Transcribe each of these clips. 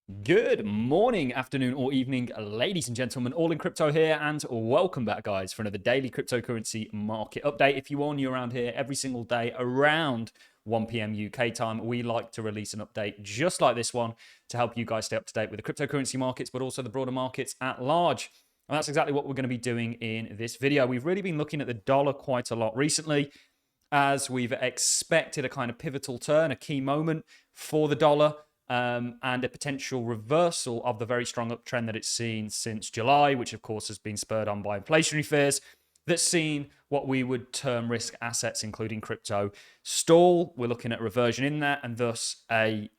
Good morning, afternoon, or evening, ladies and gentlemen. Allincrypto here, and welcome back, guys, for another daily cryptocurrency market update. If you are new around here, every single day around 1 p.m. UK time, we like to release an update just like this one to help you guys stay up to date with the cryptocurrency markets, but also the broader markets at large. And that's exactly what we're going to be doing in this video. We've really been looking at the dollar quite a lot recently, as we've expected a kind of pivotal turn, a key moment for the dollar. And a potential reversal of the very strong uptrend that it's seen since July, which of course has been spurred on by inflationary fears, that's seen what we would term risk assets, including crypto, stall. We're looking at reversion in that, and thus a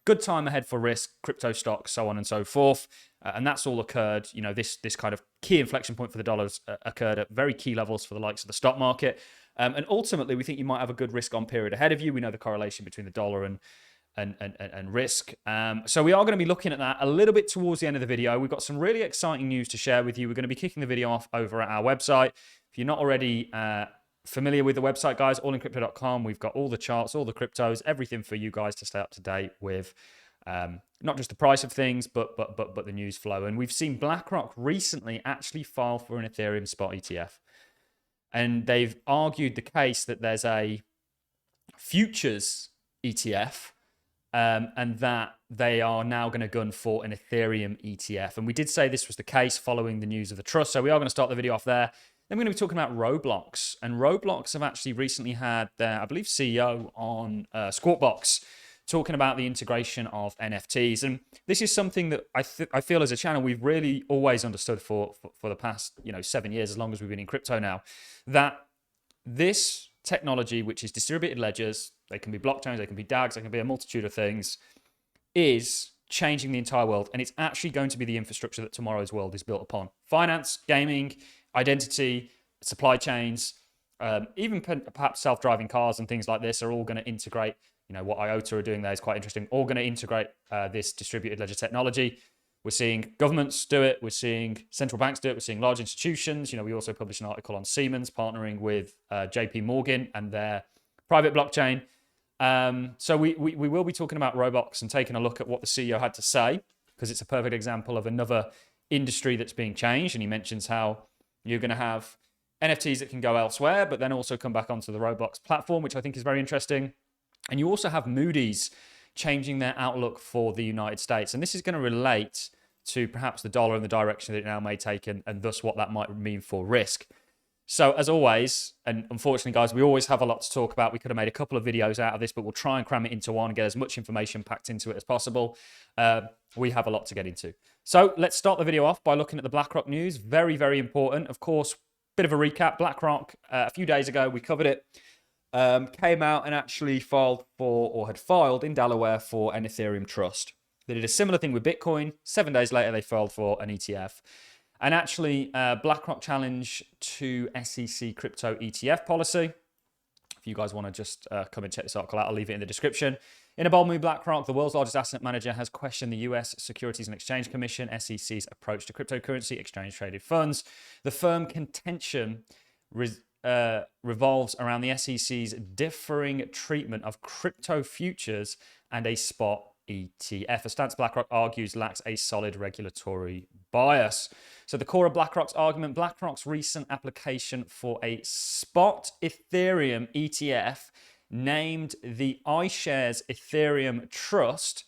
good time ahead for risk, crypto stocks, so on and so forth. And that's all occurred, this kind of key inflection point for the dollars occurred at very key levels for the likes of the stock market. And ultimately, we think you might have a good risk on period ahead of you. We know the correlation between the dollar and risk. So we are going to be looking at that a little bit towards the end of the video. We've got some really exciting news to share with you. We're going to be kicking the video off over at our website. If you're not already familiar with the website, guys, allincrypto.com, we've got all the charts, all the cryptos, everything for you guys to stay up to date with not just the price of things, but the news flow. And we've seen BlackRock recently actually file for an Ethereum spot ETF. And they've argued the case that there's a futures ETF, and that they are now going to gun for an Ethereum ETF. And we did say this was the case following the news of the trust. So we are going to start the video off there. Then we're going to be talking about ROBLOX. And ROBLOX have actually recently had their, I believe, CEO on Squawk Box talking about the integration of NFTs. And this is something that I feel as a channel we've really always understood for the past 7 years, as long as we've been in crypto now, that this technology, which is distributed ledgers, they can be blockchains, they can be DAGs, they can be a multitude of things, is changing the entire world. And it's actually going to be the infrastructure that tomorrow's world is built upon. Finance, gaming, identity, supply chains, even perhaps self-driving cars and things like this are all going to integrate. What IOTA are doing there is quite interesting. All going to integrate this distributed ledger technology. We're seeing governments do it. We're seeing central banks do it. We're seeing large institutions. We also published an article on Siemens partnering with JP Morgan and their private blockchain. So we will be talking about ROBLOX and taking a look at what the CEO had to say, because it's a perfect example of another industry that's being changed. And he mentions how you're going to have NFTs that can go elsewhere, but then also come back onto the ROBLOX platform, which I think is very interesting. And you also have Moody's changing their outlook for the United States. And this is going to relate to perhaps the dollar and the direction that it now may take, and thus what that might mean for risk. So as always, and unfortunately, guys, we always have a lot to talk about. We could have made a couple of videos out of this, but we'll try and cram it into one and get as much information packed into it as possible. We have a lot to get into. So let's start the video off by looking at the BlackRock news. Very, very important. Of course, bit of a recap. BlackRock, a few days ago, we covered it. Came out and actually filed for, or had filed in Delaware for an Ethereum trust. They did a similar thing with Bitcoin. 7 days later, they filed for an ETF. And actually, BlackRock challenge to SEC crypto ETF policy. If you guys want to just come and check this article out, I'll leave it in the description. In a bold move, BlackRock, the world's largest asset manager, has questioned the US Securities and Exchange Commission, SEC's approach to cryptocurrency exchange-traded funds. The firm contention revolves around the SEC's differing treatment of crypto futures and a spot ETF, a stance BlackRock argues lacks a solid regulatory bias. So the core of BlackRock's argument, BlackRock's recent application for a spot Ethereum ETF named the iShares Ethereum Trust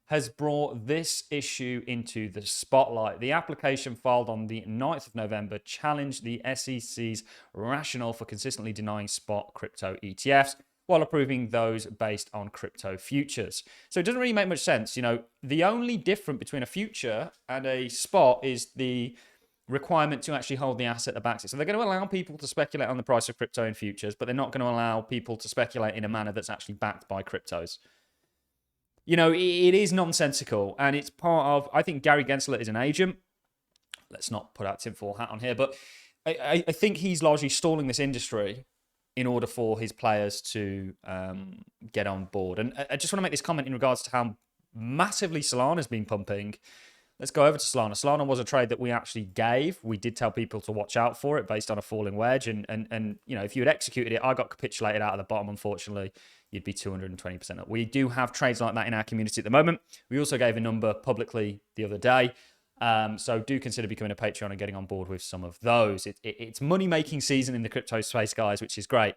has brought this issue into the spotlight. The application filed on the 9th of November challenged the SEC's rationale for consistently denying spot crypto ETFs while approving those based on crypto futures. So it doesn't really make much sense. The only difference between a future and a spot is the requirement to actually hold the asset that backs it. So they're going to allow people to speculate on the price of crypto in futures, but they're not going to allow people to speculate in a manner that's actually backed by cryptos. It is nonsensical, and it's part of, I think Gary Gensler is an agent. Let's not put out tinfoil hat on here, but I think he's largely stalling this industry in order for his players to get on board. And I just want to make this comment in regards to how massively Solana's been pumping. Let's go over to Solana. Solana was a trade that we actually gave. We did tell people to watch out for it based on a falling wedge. And you know, if you had executed it, I got capitulated out of the bottom, unfortunately. You'd be 220% up. We do have trades like that in our community at the moment. We also gave a number publicly the other day. So do consider becoming a Patreon and getting on board with some of those. It's money-making season in the crypto space, guys, which is great.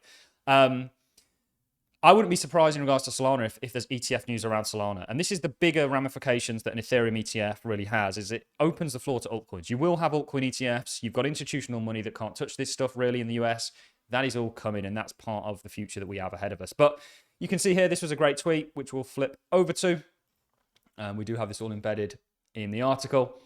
I wouldn't be surprised in regards to Solana if there's ETF news around Solana. And this is the bigger ramifications that an Ethereum ETF really has, is it opens the floor to altcoins. You will have altcoin ETFs. You've got institutional money that can't touch this stuff really in the US. That is all coming, and that's part of the future that we have ahead of us. But you can see here, this was a great tweet, which we'll flip over to. We do have this all embedded in the article.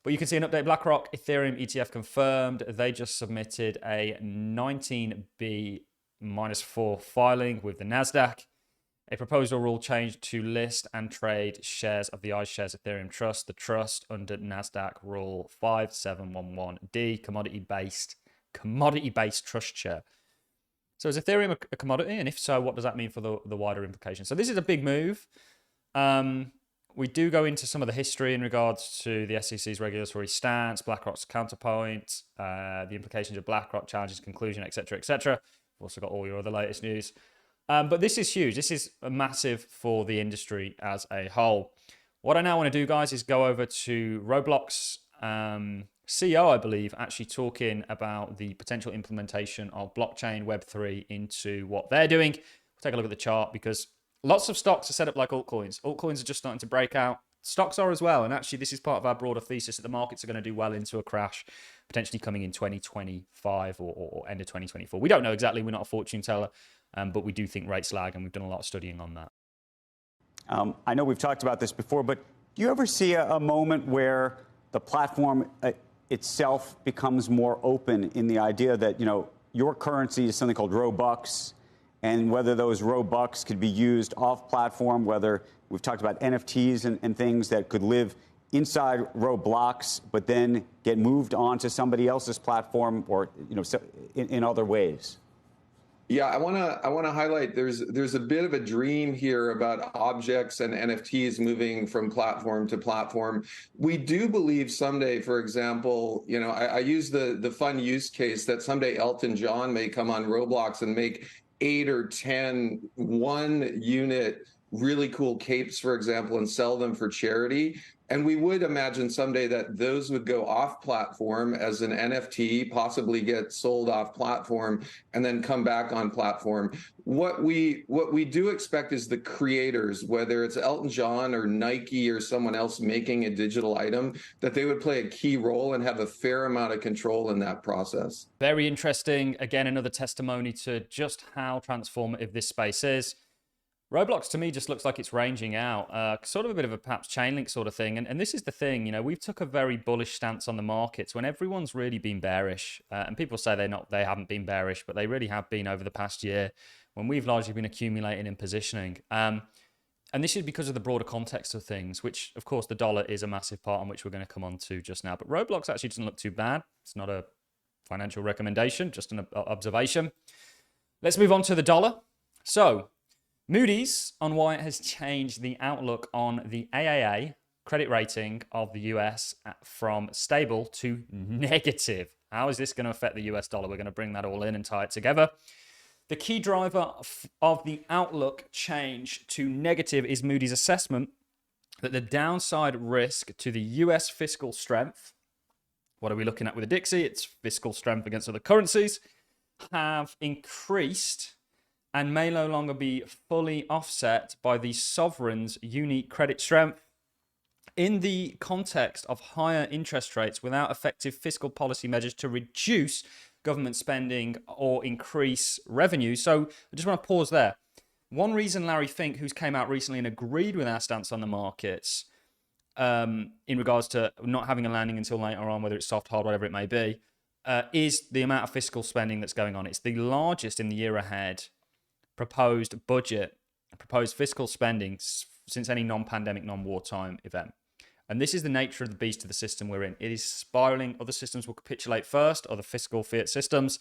But you can see an update. BlackRock Ethereum ETF confirmed. They just submitted a 19B-4 filing with the NASDAQ. A proposal rule change to list and trade shares of the iShares Ethereum Trust, the trust under NASDAQ Rule 5711D, commodity-based trust share. So is Ethereum a commodity? And if so, what does that mean for the wider implications? So this is a big move. We do go into some of the history in regards to the SEC's regulatory stance, BlackRock's counterpoint, the implications of BlackRock, challenges, conclusion, etc., etc. We've also got all your other latest news. But this is huge. This is massive for the industry as a whole. What I now want to do, guys, is go over to ROBLOX CEO, I believe, actually talking about the potential implementation of blockchain Web3 into what they're doing. We'll take a look at the chart because lots of stocks are set up like altcoins. Altcoins are just starting to break out. Stocks are as well. And actually, this is part of our broader thesis that the markets are going to do well into a crash, potentially coming in 2025 or end of 2024. We don't know exactly. We're not a fortune teller, but we do think rates lag, and we've done a lot of studying on that. I know we've talked about this before, but do you ever see a moment where the platform itself becomes more open in the idea that, you know, your currency is something called Robux, and whether those Robux could be used off platform, whether we've talked about NFTs and things that could live inside ROBLOX, but then get moved onto somebody else's platform or, you know, in other ways? Yeah, I want to highlight there's a bit of a dream here about objects and NFTs moving from platform to platform. We do believe someday, for example, you know, I use the fun use case that someday Elton John may come on ROBLOX and make 8 or 10 one-unit really cool capes, for example, and sell them for charity. And we would imagine someday that those would go off platform as an NFT, possibly get sold off platform, and then come back on platform. What we do expect is the creators, whether it's Elton John or Nike or someone else making a digital item, that they would play a key role and have a fair amount of control in that process. Very interesting. Again, another testimony to just how transformative this space is. ROBLOX to me just looks like it's ranging out, sort of a bit of a perhaps Chainlink sort of thing. And this is the thing, you know, we've took a very bullish stance on the markets when everyone's really been bearish. And people say they haven't been bearish, but they really have been over the past year when we've largely been accumulating and positioning. And this is because of the broader context of things, which of course the dollar is a massive part on which we're going to come on to just now. But ROBLOX actually doesn't look too bad. It's not a financial recommendation, just an observation. Let's move on to the dollar. So Moody's on why it has changed the outlook on the AAA credit rating of the US from stable to negative. How is this going to affect the US dollar? We're going to bring that all in and tie it together. The key driver of the outlook change to negative is Moody's assessment that the downside risk to the US fiscal strength, what are we looking at with the Dixie? It's fiscal strength against other currencies, have increased and may no longer be fully offset by the sovereign's unique credit strength. In the context of higher interest rates without effective fiscal policy measures to reduce government spending or increase revenue. So I just want to pause there. One reason Larry Fink, who's came out recently and agreed with our stance on the markets in regards to not having a landing until later on, whether it's soft, hard, whatever it may be, is the amount of fiscal spending that's going on. It's the largest in the year ahead proposed budget, proposed fiscal spending since any non-pandemic, non-wartime event. And this is the nature of the beast of the system we're in. It is spiraling. Other systems will capitulate first, other fiscal fiat systems,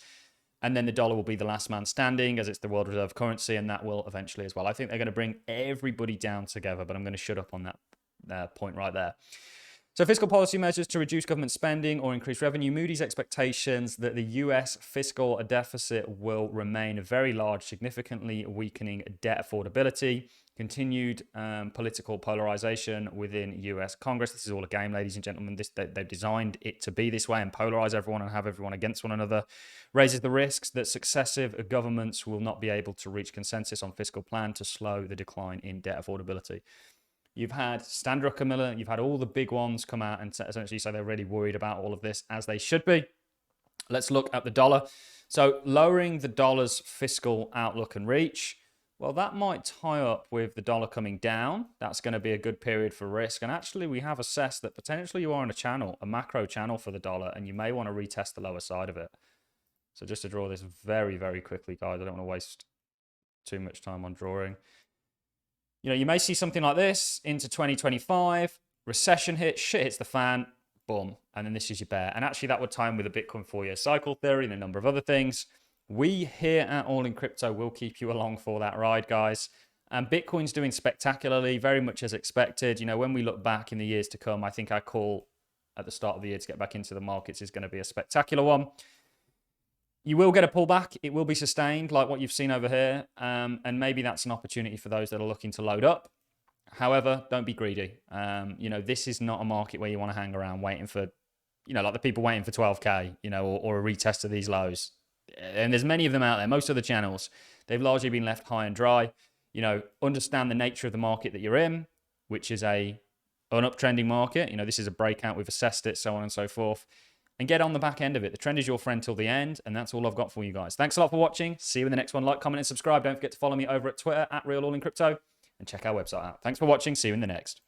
and then the dollar will be the last man standing as it's the world reserve currency, and that will eventually as well. I think they're going to bring everybody down together, but I'm going to shut up on that point right there. So fiscal policy measures to reduce government spending or increase revenue. Moody's expectations that the US fiscal deficit will remain very large, significantly weakening debt affordability. Continued political polarization within US Congress. This is all a game, ladies and gentlemen. They've designed it to be this way and polarize everyone and have everyone against one another. Raises the risks that successive governments will not be able to reach consensus on fiscal plan to slow the decline in debt affordability. You've had Stan Druckenmiller, you've had all the big ones come out and essentially say they're really worried about all of this, as they should be. Let's look at the dollar. So lowering the dollar's fiscal outlook and reach, well, that might tie up with the dollar coming down. That's going to be a good period for risk. And actually, we have assessed that potentially you are on a channel, a macro channel for the dollar, and you may want to retest the lower side of it. So just to draw this very, very quickly, guys, I don't want to waste too much time on drawing. You know, you may see something like this into 2025, recession hits, shit hits the fan, boom. And then this is your bear. And actually that would time with a Bitcoin 4-year cycle theory and a number of other things. We here at ALLIncrypto will keep you along for that ride, guys. And Bitcoin's doing spectacularly, very much as expected. You know, when we look back in the years to come, I think our call at the start of the year to get back into the markets is going to be a spectacular one. You will get a pullback. It will be sustained like what you've seen over here. And maybe that's an opportunity for those that are looking to load up. However, don't be greedy. You know, this is not a market where you want to hang around waiting for, you know, like the people waiting for 12K, you know, or a retest of these lows. And there's many of them out there. Most of the channels, they've largely been left high and dry. You know, understand the nature of the market that you're in, which is an uptrending market. You know, this is a breakout. We've assessed it, so on and so forth. And get on the back end of it. The trend is your friend till the end. And that's all I've got for you guys. Thanks a lot for watching. See you in the next one. Like, comment, and subscribe. Don't forget to follow me over at Twitter at RealAllinCrypto and check our website out. Thanks for watching. See you in the next.